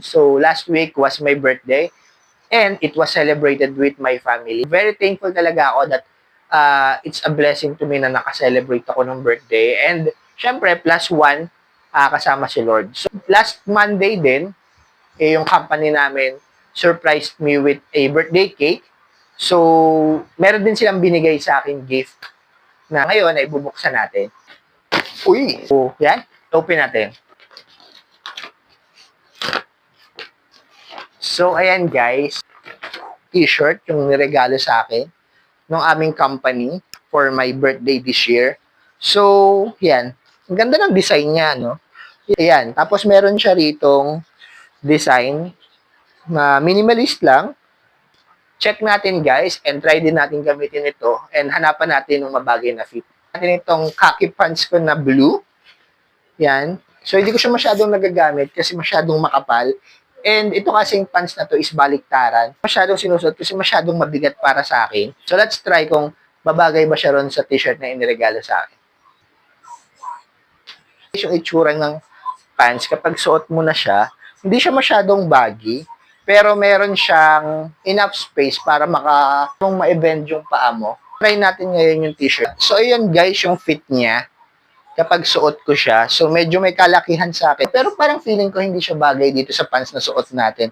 So last week was my birthday and it was celebrated with my family. Very thankful talaga ako that it's a blessing to me na nakaselebrate ako ng birthday. And syempre, plus one, kasama si Lord. So last Monday din, yung company namin surprised me with a birthday cake. So, meron din silang binigay sa akin gift na ngayon ay bubuksan natin. Uy! So, yan. Open natin. So, ayan guys. T-shirt yung niregalo sa akin ng aming company for my birthday this year. So, yan. Ang ganda ng design niya, no? Ayan. Tapos, meron siya ritong design na minimalist lang. Check natin guys and try din natin gamitin ito and hanapan natin ng mabagay na fit. Natin itong khaki pants ko na blue. Yan. So hindi ko siya masyadong nagagamit kasi masyadong makapal. And ito kasing pants na to is baliktaran. Masyadong sinusuot kasi masyadong mabigat para sa akin. So let's try kung babagay ba siya ron sa t-shirt na iniregalo sa akin. Yung itsura ng pants kapag suot mo na siya, hindi siya masyadong baggy. Pero meron siyang enough space para ma-bend yung paa mo. Try natin ngayon yung t-shirt. So, ayan guys, yung fit niya. Kapag suot ko siya. So, medyo may kalakihan sa akin. Pero parang feeling ko hindi siya bagay dito sa pants na suot natin.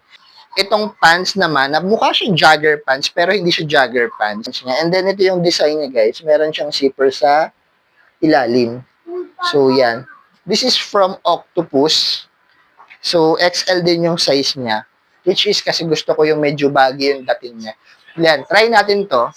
Itong pants naman, mukha siyang jogger pants, pero hindi siya jogger pants. And then, ito yung design niya guys. Meron siyang zipper sa ilalim. So, yan. This is from Octopus. So, XL din yung size niya. Which is kasi gusto ko yung medyo baggy yung dating niya. Yan, try natin to.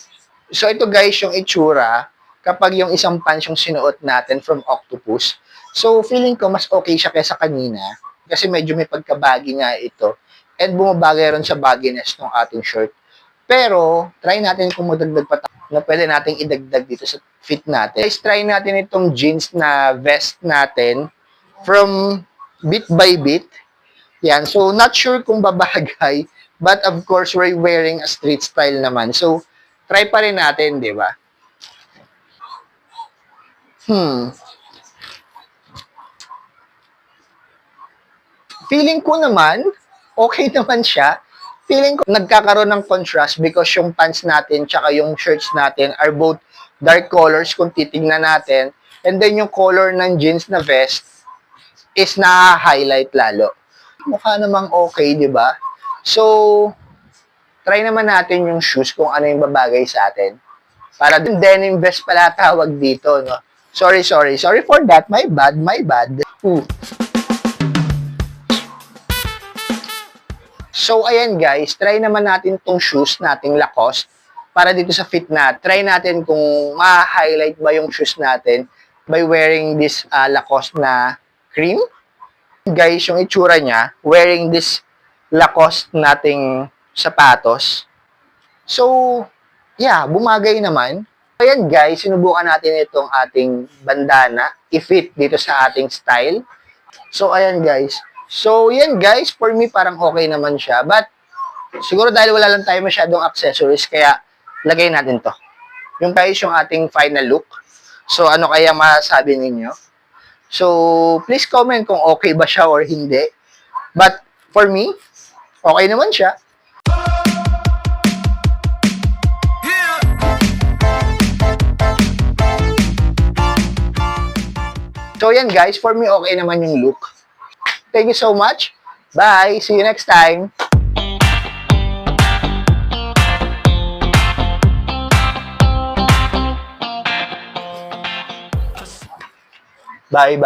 So ito guys, yung itsura, kapag yung isang pants yung sinuot natin from Octopus. So feeling ko mas okay siya kaysa kanina. Kasi medyo may pagka-baggy nga ito. And bumabagay rin sa bagginess ng ating shirt. Pero, try natin kung magdagdag pa na pwede nating idagdag dito sa fit natin. Guys, try natin itong jeans na vest natin from Bit by Bit. Yan. So, not sure kung babagay, but of course, we're wearing a street style naman. So, try pa rin natin, di ba? Feeling ko naman, okay naman siya. Feeling ko nagkakaroon ng contrast because yung pants natin tsaka yung shirts natin are both dark colors kung titignan natin. And then yung color ng jeans na vest is na-highlight lalo. Mukha namang okay, di ba? So, try naman natin yung shoes kung ano yung babagay sa atin. Para denim vest pala tawag dito, no? Sorry for that. My bad. So, ayan guys, try naman natin tong shoes nating Lacoste para dito sa fit natin. Try natin kung ma-highlight ba yung shoes natin by wearing this Lacoste na cream. Guys, yung itsura niya, wearing this Lacoste nating sapatos. So, yeah, bumagay naman. Ayan guys, sinubukan natin itong ating bandana, i-fit dito sa ating style. So, ayan guys. So, yan guys, for me parang okay naman siya. But, siguro dahil wala lang tayo masyadong accessories, kaya lagay natin to. Yung guys, yung ating final look. So, ano kaya masasabi ninyo? So, please comment kung okay ba siya or hindi. But, for me, okay naman siya. So, yan guys, for me, okay naman yung look. Thank you so much. Bye! See you next time! Bye-bye!